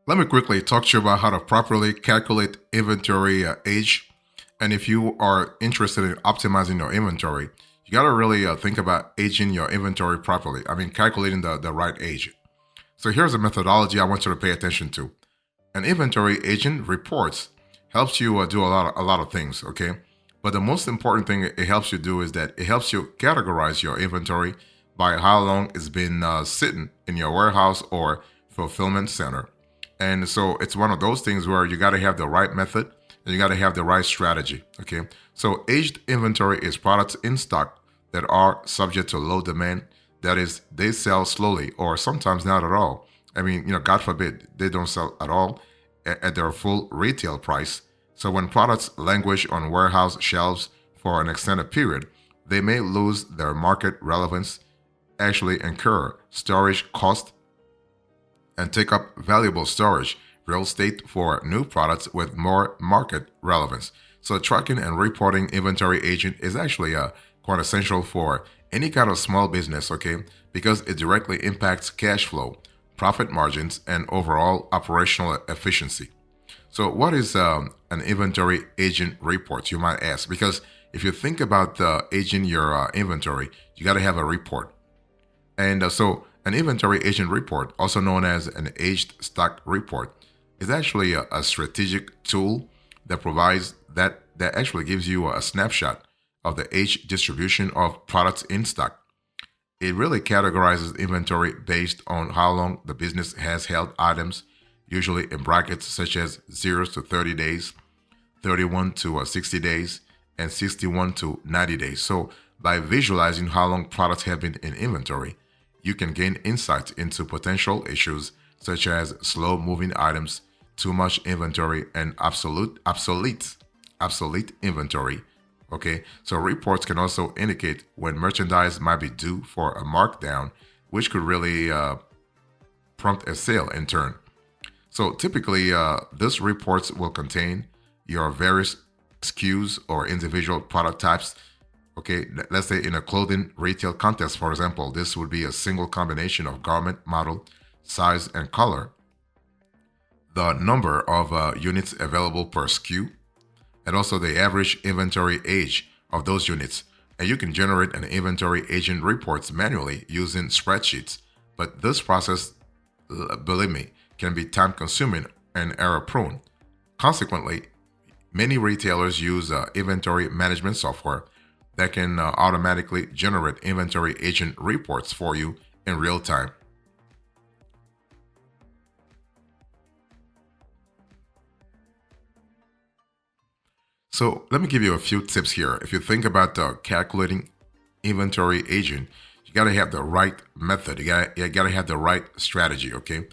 Let me quickly talk to you about how to properly calculate inventory age. And if you are interested in optimizing your inventory, you got to really think about aging your inventory properly. I mean, calculating the right age. So here's a methodology I want you to pay attention to. An inventory aging reports helps you do a lot of things, okay? But the most important thing it helps you do is that it helps you categorize your inventory by how long it's been sitting in your warehouse or fulfillment center. And so it's one of those things where you got to have the right method and you got to have the right strategy, okay? So aged inventory is products in stock that are subject to low demand. That is, they sell slowly or sometimes not at all. I mean, God forbid they don't sell at all at their full retail price. So when products languish on warehouse shelves for an extended period, they may lose their market relevance, actually incur storage cost, and take up valuable storage real estate for new products with more market relevance. So tracking and reporting inventory agent is actually quite essential for any kind of small business, okay? Because it directly impacts cash flow, profit margins, and overall operational efficiency. So, what is an inventory agent report? You might ask, because if you think about aging your inventory, you got to have a report. And so, an inventory agent report, also known as an aged stock report, is actually a strategic tool that provides that actually gives you a snapshot of the age distribution of products in stock. It really categorizes inventory based on how long the business has held items, usually in brackets such as 0 to 30 days, 31 to 60 days, and 61 to 90 days. So, by visualizing how long products have been in inventory, you can gain insight into potential issues such as slow moving items, too much inventory, and obsolete inventory. Okay, so reports can also indicate when merchandise might be due for a markdown, which could really prompt a sale in turn. So typically, this reports will contain your various SKUs or individual product types. Okay, let's say in a clothing retail context, for example, this would be a single combination of garment, model, size, and color, the number of units available per SKU, and also the average inventory age of those units. And you can generate an inventory agent reports manually using spreadsheets. But this process, believe me, can be time consuming and error prone. Consequently, many retailers use inventory management software that can automatically generate inventory agent reports for you in real time. So let me give you a few tips here. If you think about calculating inventory agent, you got to have the right method. You got to have the right strategy. Okay.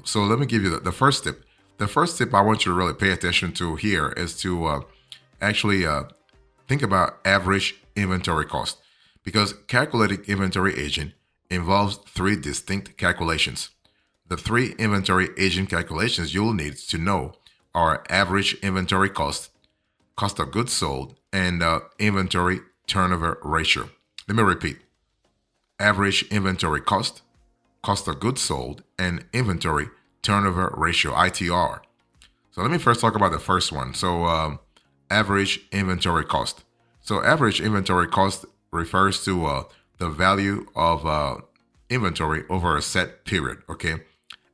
So let me give you the first tip. The first tip I want you to really pay attention to here is to actually think about average inventory cost, because calculating inventory agent involves three distinct calculations. The three inventory agent calculations you'll need to know are average inventory cost of goods sold, and inventory turnover ratio. Let me repeat: average inventory cost of goods sold, and inventory turnover ratio (ITR). So let me first talk about the first one. So average inventory cost. So average inventory cost refers to the value of inventory over a set period. Okay.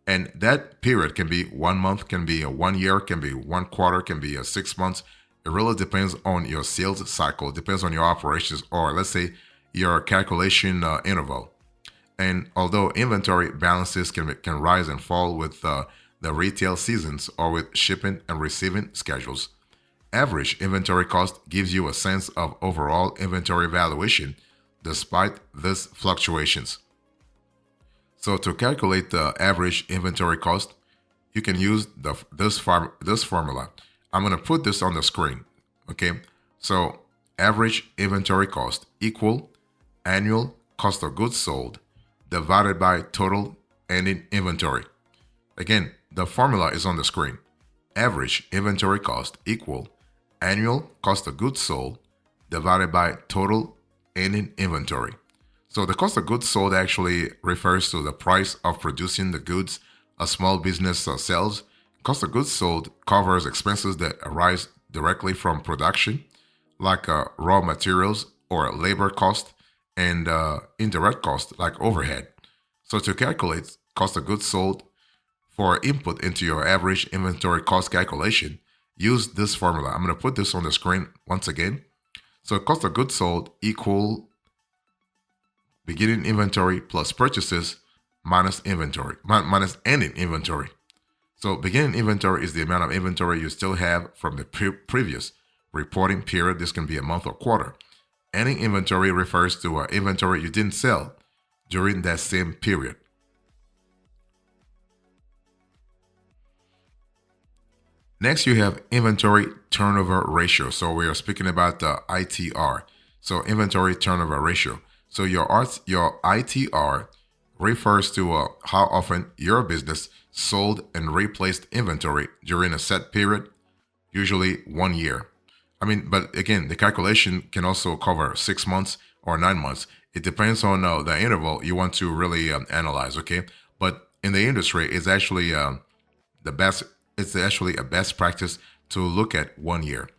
And that period can be 1 month, can be a 1 year, can be 1 quarter, can be a 6 months. It really depends on your sales cycle, depends on your operations, or let's say your calculation interval. And although inventory balances can rise and fall with the retail seasons or with shipping and receiving schedules, average inventory cost gives you a sense of overall inventory valuation despite these fluctuations. So to calculate the average inventory cost, you can use this formula. I'm going to put this on the screen. Okay. So average inventory cost equal annual cost of goods sold divided by total ending inventory. Again, the formula is on the screen. Average inventory cost equal annual cost of goods sold divided by total ending inventory. So the cost of goods sold actually refers to the price of producing the goods a small business sells, cost of goods sold covers expenses that arise directly from production, like raw materials or labor cost, and indirect cost like overhead. So to calculate cost of goods sold for input into your average inventory cost calculation, use this formula. I'm going to put this on the screen once again. So cost of goods sold equal beginning inventory plus purchases minus inventory, minus ending inventory. So beginning inventory is the amount of inventory you still have from the previous reporting period. This can be a month or quarter. Ending inventory refers to inventory you didn't sell during that same period. Next, you have inventory turnover ratio. So we are speaking about the ITR. So inventory turnover ratio. So your ITR refers to how often your business sold and replaced inventory during a set period, usually 1 year. But again, the calculation can also cover 6 months or 9 months. It depends on the interval you want to really analyze, okay? But in the industry, it's actually the best. It's actually a best practice to look at 1 year.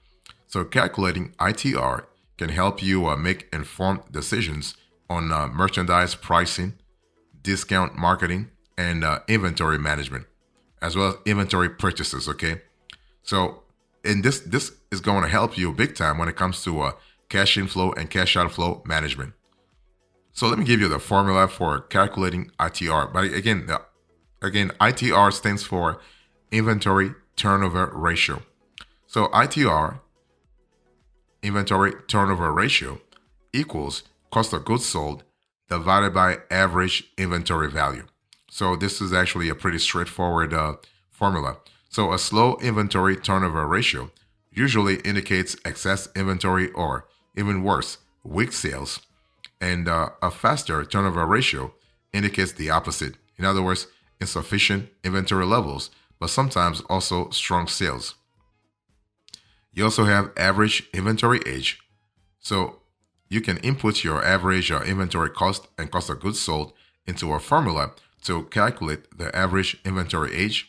So calculating ITR can help you make informed decisions on merchandise pricing, discount marketing, and inventory management, as well as inventory purchases, okay? So this is going to help you big time when it comes to cash inflow and cash outflow management. So let me give you the formula for calculating ITR. But again, ITR stands for inventory turnover ratio. So ITR, inventory turnover ratio, equals cost of goods sold divided by average inventory value. So this is actually a pretty straightforward formula. So a slow inventory turnover ratio usually indicates excess inventory or, even worse, weak sales. And a faster turnover ratio indicates the opposite. In other words, insufficient inventory levels, but sometimes also strong sales. You also have average inventory age. So you can input your average inventory cost and cost of goods sold into a formula to calculate the average inventory age.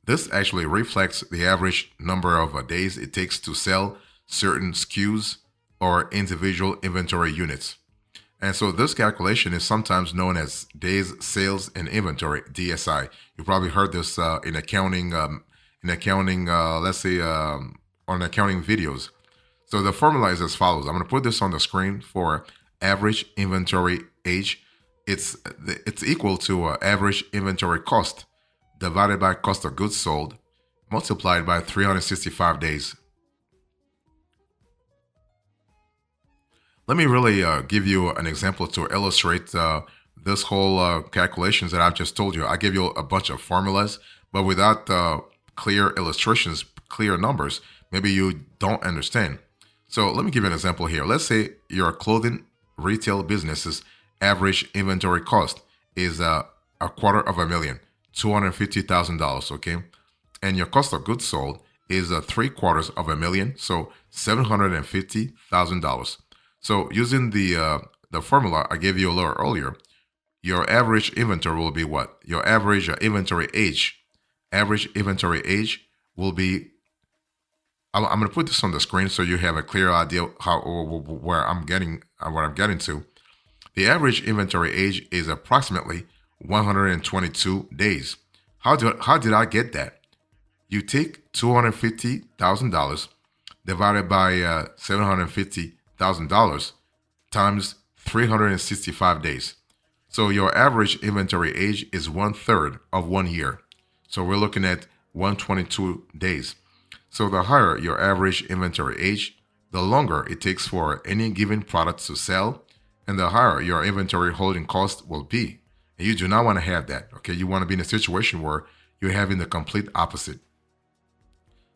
This actually reflects the average number of days it takes to sell certain SKUs or individual inventory units. And so this calculation is sometimes known as days sales in inventory, DSI. You probably heard this in accounting, let's say on accounting videos. So the formula is as follows. I'm going to put this on the screen for average inventory age. It's equal to average inventory cost divided by cost of goods sold multiplied by 365 days. Let me really give you an example to illustrate this whole calculations that I've just told you. I give you a bunch of formulas, but without clear illustrations, clear numbers, maybe you don't understand. So let me give you an example here. Let's say your clothing retail business's average inventory cost is $250,000, $250,000, okay? And your cost of goods sold is $750,000, so $750,000. So using the formula I gave you a little earlier, your average inventory will be what? Your average inventory age. Average inventory age will be. I'm going to put this on the screen so you have a clear idea where I'm getting to. The average inventory age is approximately 122 days. How did I get that? You take $250,000 divided by $750,000 times 365 days. So your average inventory age is 1/3 of 1 year. So we're looking at 122 days. So the higher your average inventory age, the longer it takes for any given product to sell, and the higher your inventory holding cost will be. And you do not want to have that, okay? You want to be in a situation where you're having the complete opposite.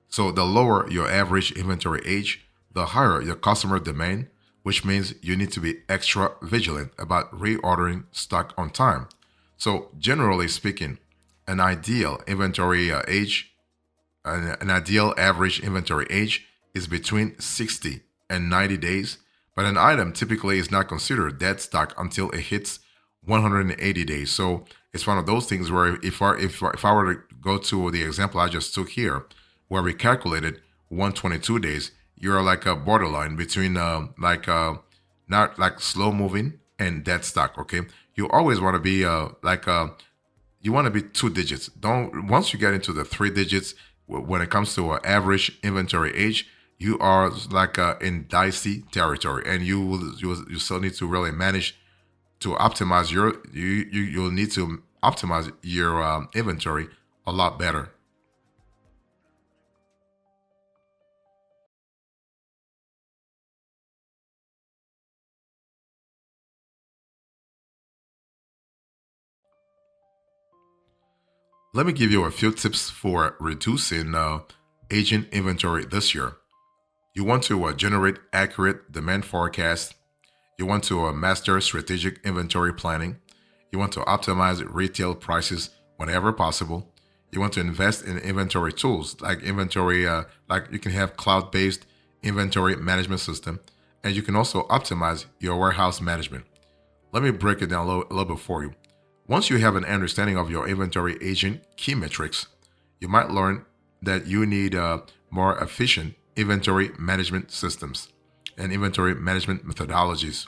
So the lower your average inventory age, the higher your customer demand, which means you need to be extra vigilant about reordering stock on time. So generally speaking, an ideal inventory age, an ideal average inventory age is between 60 and 90 days, but an item typically is not considered dead stock until it hits 180 days. So it's one of those things where if I were to go to the example I just took here, where we calculated 122 days, you're like a borderline between not like slow moving and dead stock. Okay, you always want to be you want to be two digits. Don't Once you get into the three digits, when it comes to average inventory age, you are like in dicey territory, and you still need to really manage to optimize you'll need to optimize your inventory a lot better. Let me give you a few tips for reducing aging inventory this year. You want to generate accurate demand forecasts. You want to master strategic inventory planning. You want to optimize retail prices whenever possible. You want to invest in inventory tools like like you can have cloud-based inventory management system, and you can also optimize your warehouse management. Let me break it down a little bit for you. Once you have an understanding of your inventory aging key metrics, you might learn that you need more efficient inventory management systems and inventory management methodologies.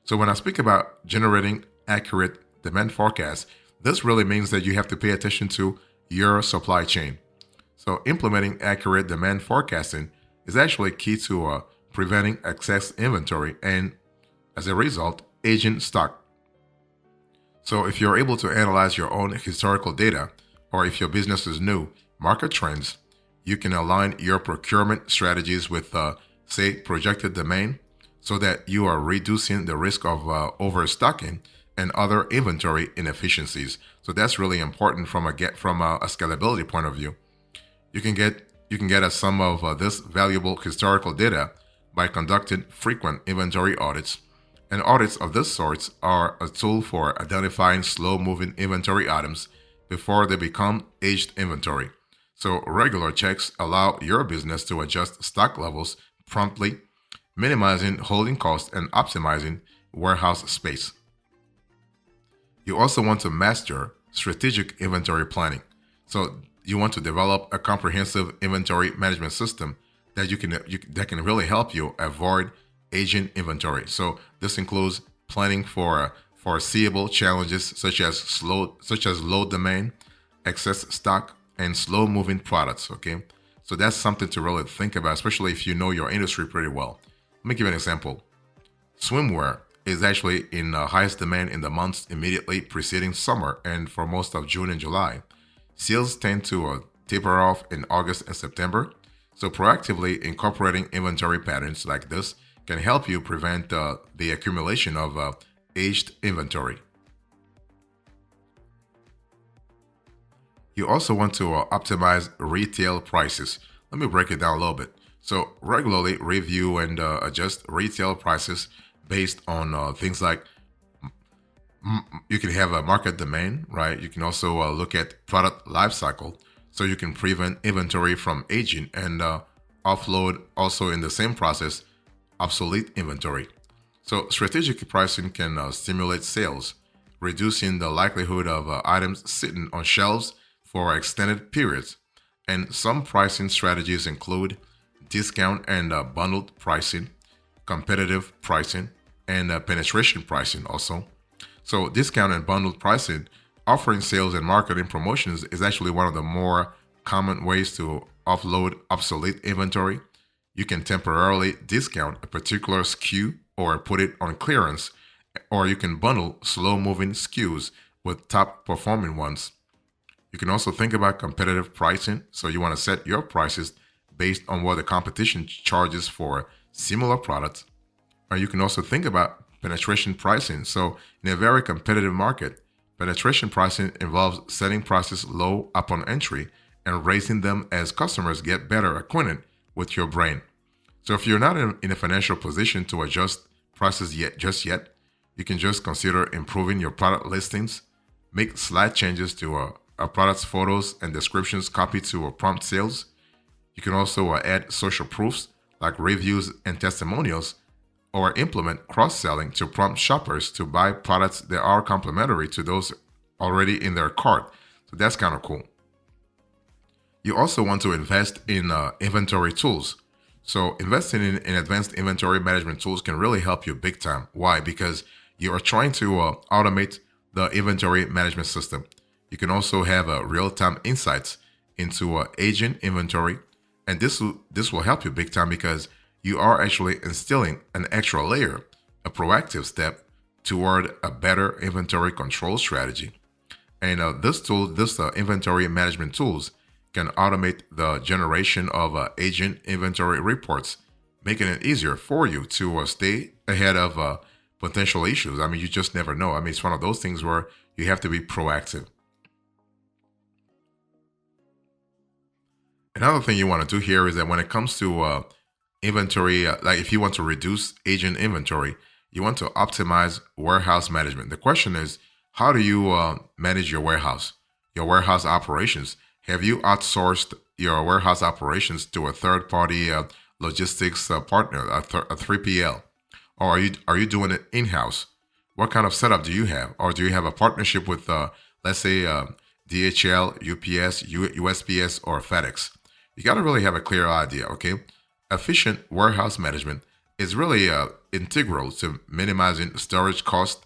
So, when I speak about generating accurate demand forecasts, this really means that you have to pay attention to your supply chain. So, implementing accurate demand forecasting is actually key to preventing excess inventory and, as a result, aging stock. So, if you're able to analyze your own historical data, or if your business is new, market trends, you can align your procurement strategies with, say, projected demand so that you are reducing the risk of overstocking and other inventory inefficiencies. So that's really important from a scalability point of view. You can get a sum of this valuable historical data by conducting frequent inventory audits. And audits of this sort are a tool for identifying slow-moving inventory items before they become aged inventory. So regular checks allow your business to adjust stock levels promptly, minimizing holding costs and optimizing warehouse space. You also want to master strategic inventory planning. So you want to develop a comprehensive inventory management system that can really help you avoid aging inventory. So this includes planning for foreseeable challenges such as low demand, excess stock, and slow moving products. Okay, so that's something to really think about, especially if you know your industry pretty well. Let me give you an example. Swimwear is actually in highest demand in the months immediately preceding summer and for most of June and July. Sales tend to taper off in August and September. So proactively incorporating inventory patterns like this can help you prevent the accumulation of aged inventory. You also want to optimize retail prices. Let me break it down a little bit. So regularly review and adjust retail prices based on things like you can have a market demand, right? You can also look at product life cycle, so you can prevent inventory from aging and offload also in the same process obsolete inventory. So strategic pricing can stimulate sales, reducing the likelihood of items sitting on shelves for extended periods. And some pricing strategies include discount and bundled pricing, competitive pricing, and penetration pricing also. So discount and bundled pricing, offering sales and marketing promotions, is actually one of the more common ways to offload obsolete inventory. You can temporarily discount a particular SKU or put it on clearance, or you can bundle slow-moving SKUs with top performing ones. You can also think about competitive pricing, so you want to set your prices based on what the competition charges for similar products. Or you can also think about penetration pricing. So, in a very competitive market, penetration pricing involves setting prices low upon entry and raising them as customers get better acquainted with your brand. So, if you're not in a financial position to adjust prices just yet, you can just consider improving your product listings, make slight changes to a product's photos and descriptions copied to prompt sales. You can also add social proofs like reviews and testimonials or implement cross-selling to prompt shoppers to buy products that are complementary to those already in their cart. So that's kind of cool. You also want to invest in inventory tools. So investing in advanced inventory management tools can really help you big time. Why? Because you are trying to automate the inventory management system. You can also have real-time insights into aging inventory, and this will help you big time because you are actually instilling an extra layer, a proactive step toward a better inventory control strategy. And this inventory management tools can automate the generation of agent inventory reports, making it easier for you to stay ahead of potential issues. I mean, you just never know. I mean, it's one of those things where you have to be proactive. Another thing you want to do here is that when it comes to inventory, like if you want to reduce agent inventory, you want to optimize warehouse management. The question is, how do you manage your warehouse operations? Have you outsourced your warehouse operations to a third-party logistics partner, a 3PL, or are you doing it in-house? What kind of setup do you have, or do you have a partnership with, let's say, DHL, UPS, USPS, or FedEx? You got to really have a clear idea. Okay, efficient warehouse management is really integral to minimizing storage costs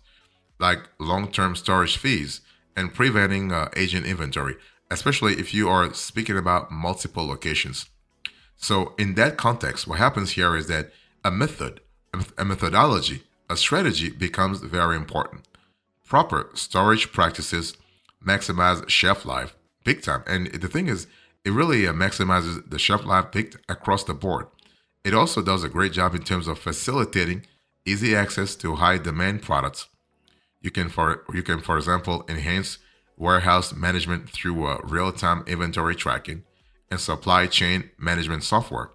like long-term storage fees and preventing agent inventory, especially if you are speaking about multiple locations. So in that context, what happens here is that a method, a methodology, a strategy becomes very important. Proper storage practices maximize shelf life big time. And the thing is, it really maximizes the shelf life big across the board. It also does a great job in terms of facilitating easy access to high demand products. You can, for example, enhance warehouse management through real-time inventory tracking and supply chain management software.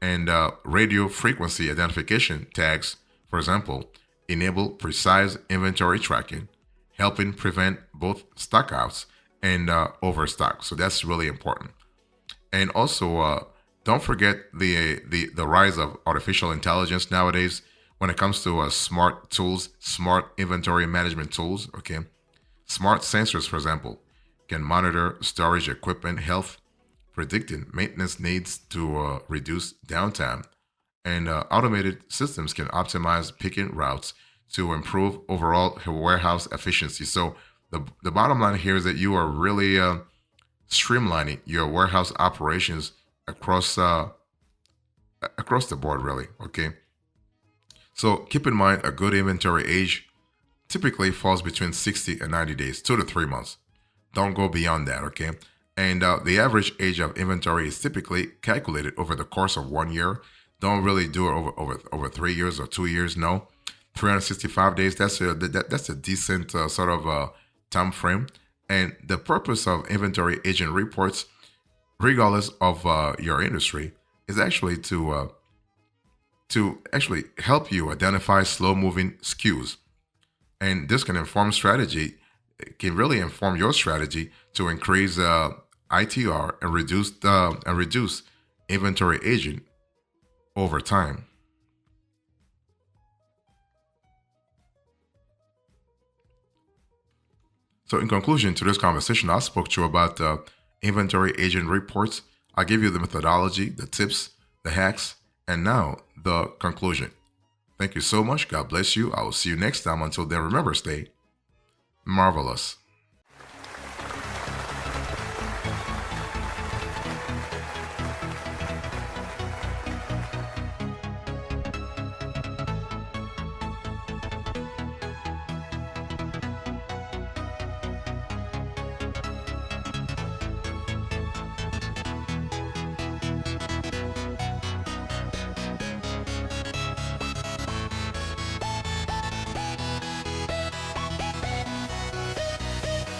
And radio frequency identification tags, for example, enable precise inventory tracking, helping prevent both stockouts and overstock. So that's really important. And also, don't forget the rise of artificial intelligence nowadays when it comes to smart tools, smart inventory management tools. Okay, smart sensors, for example, can monitor storage equipment health, predicting maintenance needs to reduce downtime. And automated systems can optimize picking routes to improve overall warehouse efficiency. So the bottom line here is that you are really streamlining your warehouse operations across across the board, really. Okay. So keep in mind a good inventory age typically falls between 60 and 90 days, 2 to 3 months. Don't go beyond that, okay? And the average age of inventory is typically calculated over the course of 1 year. Don't really do it over 3 years or 2 years. No, 365 days. That's a decent sort of time frame. And the purpose of inventory agent reports, regardless of your industry, is actually to actually help you identify slow moving SKUs. And this can inform strategy, it can really inform your strategy to increase ITR and reduce inventory aging over time. So in conclusion to this conversation, I spoke to you about inventory agent reports. I gave you the methodology, the tips, the hacks, and now the conclusion. Thank you so much. God bless you. I will see you next time. Until then, remember, stay marvelous.